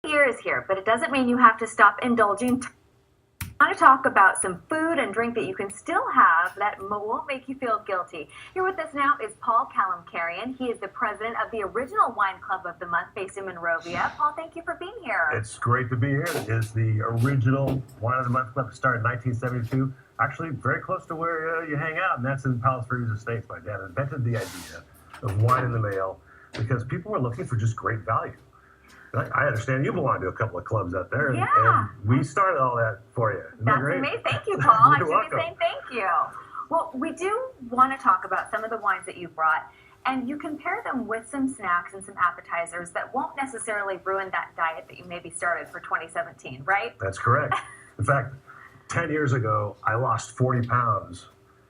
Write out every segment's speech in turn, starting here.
Year is here, but it doesn't mean you have to stop indulging. I want to talk about some food and drink that you can still have that won't make you feel guilty. Here with us now is Paul Kalemkiarian. He is the president of the Original Wine Club of the Month based in Monrovia. Paul, thank you for being here. It's great to be here. It is the Original Wine of the Month Club. It started in 1972, actually very close to where you hang out, and that's in Palos Verdes Estates. My dad invented the idea of wine in the mail because people were looking for just great value. I understand you belong to a couple of clubs out there, and we started all that for you. Isn't That's great? amazing. Thank you, Paul. I should welcome. be saying thank you. Well, we do want to talk about some of the wines that you brought, and you compare them with some snacks and some appetizers that won't necessarily ruin that diet that you maybe started for 2017, right? That's correct. In fact, 10 years ago, I lost 40 pounds,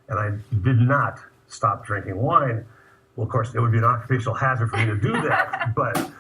and I did not stop drinking wine. Well, of course, it would be an occupational hazard for me to do that, but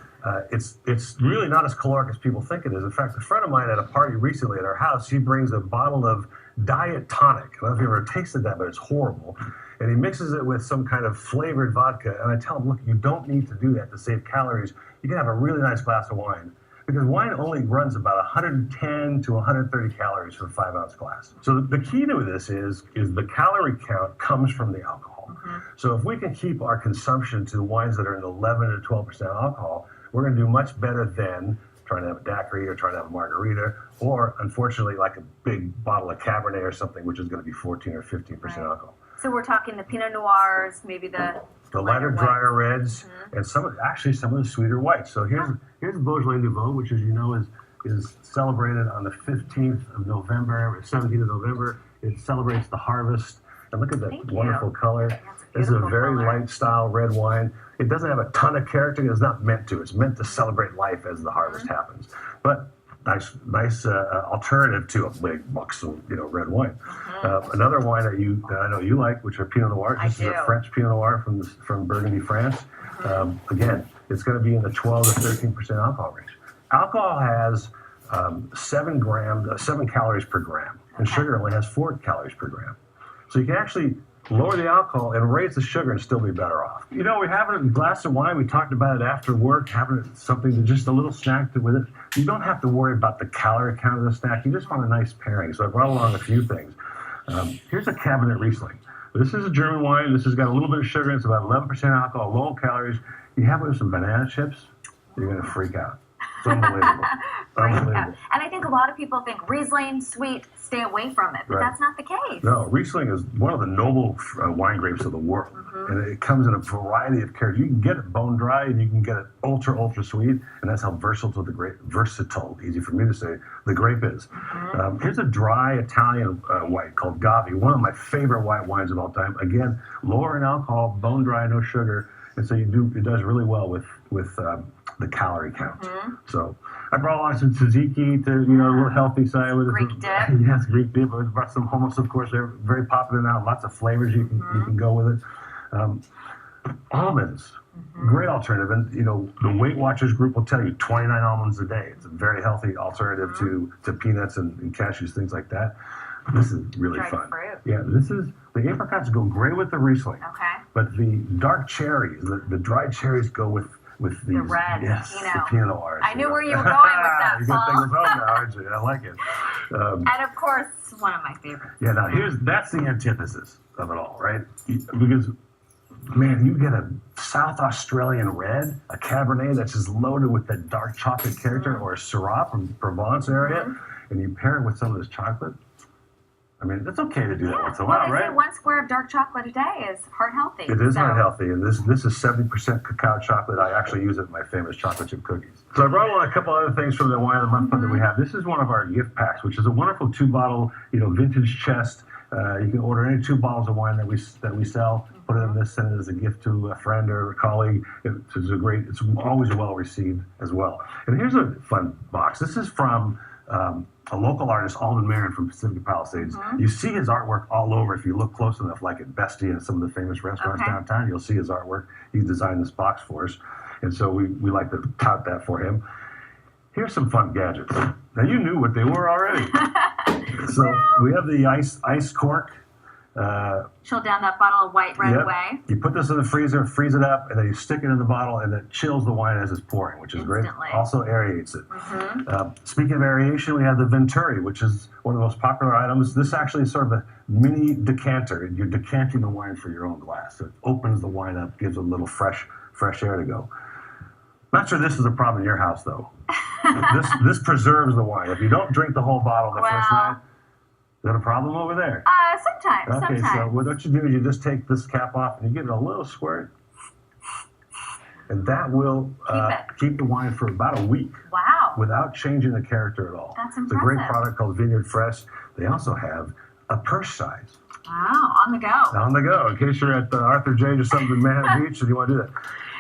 it's really not as caloric as people think it is. In fact, a friend of mine at a party recently at our house, he brings a bottle of diet tonic. I don't know if you ever tasted that, but it's horrible. And he mixes it with some kind of flavored vodka. And I tell him, look, you don't need to do that to save calories. You can have a really nice glass of wine. Because wine only runs about 110 to 130 calories for a 5-ounce glass. So the key to this is the calorie count comes from the alcohol. Mm-hmm. So if we can keep our consumption to wines that are in 11 to 12% alcohol, we're going to do much better than trying to have a daiquiri or trying to have a margarita, or unfortunately like a big bottle of Cabernet or something, which is going to be 14 or 15% alcohol. So we're talking the Pinot Noirs, maybe the lighter, drier reds, and some of the sweeter whites. So here's Beaujolais Nouveau, which, as you know, is celebrated on the 15th of November, 17th of November. It celebrates the harvest. And look at that wonderful color. This is a very light style red wine. It doesn't have a ton of character. It's not meant to. It's meant to celebrate life as the harvest happens. But nice alternative to a big buxom, red wine. Another wine that I know you like, which are Pinot Noirs. This is a French Pinot Noir from Burgundy, France. Again, it's going to be in the 12 to 13% alcohol range. Alcohol has 7 calories per gram, and sugar only has 4 calories per gram. So you can actually lower the alcohol and raise the sugar and still be better off. We're having a glass of wine. We talked about it after work, having something, just a little snack with it. You don't have to worry about the calorie count of the snack. You just want a nice pairing. So I brought along a few things. Here's a Cabernet Riesling. This is a German wine. This has got a little bit of sugar. It's about 11% alcohol, low calories. You have it with some banana chips, you're going to freak out. It's unbelievable. Unbelievable. And I think a lot of people think Riesling, sweet, stay away from it, but that's not the case. No, Riesling is one of the noble wine grapes of the world, and it comes in a variety of characters. You can get it bone dry, and you can get it ultra sweet, and that's how versatile, easy for me to say, the grape is. Here's a dry Italian white called Gavi, one of my favorite white wines of all time. Again, lower in alcohol, bone dry, no sugar, and so it does really well with the calorie count. So I brought along some tzatziki to, a little healthy side with it. Greek dip. Yes, Greek dip. I brought some hummus, of course. They're very popular now. Lots of flavors you can go with it. Almonds, great alternative. And, the Weight Watchers group will tell you 29 almonds a day. It's a very healthy alternative to peanuts and cashews, things like that. This is really fun. Fruit. Yeah, the apricots go great with the Riesling. Okay. But the dark cherries, the dried cherries go with these. The red, the Pinot Noirs. I knew where you were going with that, You're Paul. going to take us home now, aren't you? I like it. And of course, one of my favorites. Yeah, now that's the antithesis of it all, right? Because, man, you get a South Australian red, a Cabernet that's just loaded with that dark chocolate character, or a Syrah from Provence area, and you pair it with some of this chocolate. I mean, it's okay to do that once in a while, right? Say 1 square of dark chocolate a day is heart healthy. It is heart healthy, and this is 70% cacao chocolate. I actually use it in my famous chocolate chip cookies. So I brought along a couple other things from the Wine of the Month that we have. This is one of our gift packs, which is a wonderful 2-bottle, vintage chest. You can order any 2 bottles of wine that we sell, put it in this, send it as a gift to a friend or a colleague. It's always well received as well. And here's a fun box. This is from a local artist, Alden Marin from Pacific Palisades. You see his artwork all over. If you look close enough, like at Bestie and some of the famous restaurants downtown, you'll see his artwork. He's designed this box for us. And so we like to tout that for him. Here's some fun gadgets. Now, you knew what they were already. So we have the ice cork. Chill down that bottle of white right away. You put this in the freezer, freeze it up, and then you stick it in the bottle, and it chills the wine as it's pouring, which is Instantly. great. Also aerates it. Speaking of aeration, we have the Venturi, which is one of the most popular items. This actually is sort of a mini decanter. You're decanting the wine for your own glass. So it opens the wine up, gives it a little fresh air to go. Not sure this is a problem in your house, though. this preserves the wine. If you don't drink the whole bottle the first night, is that a problem over there? Sometimes. So what you do is you just take this cap off and you give it a little squirt, and that will keep the wine for about a week. Wow. Without changing the character at all. That's impressive. It's a great product called Vineyard Fresh. They also have a purse size. Wow, on the go. On the go, in case you're at Arthur J. or something in Manhattan Beach and you want to do that.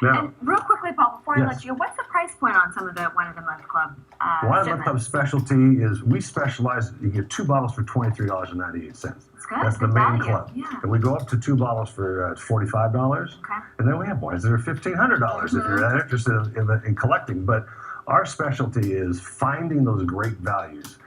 Now, and real quickly, Paul, before I let you go, what's the price point on some of the Wine of the Month Club Wine of the Month Club specialty is we specialize, you get 2 bottles for $23.98. That's good. That's the main club. Yeah. And we go up to 2 bottles for $45. Okay. And then we have wines that are $1,500 if you're that interested in collecting. But our specialty is finding those great values.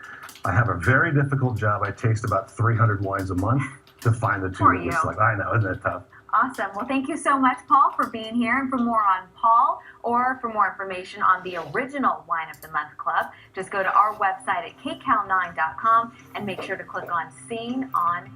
I have a very difficult job. I taste about 300 wines a month to find the 2 that we select. I know, isn't that tough? Awesome. Well, thank you so much, Paul, for being here. And for more on Paul or for more information on the original Wine of the Month Club, just go to our website at KCAL9.com and make sure to click on Seen on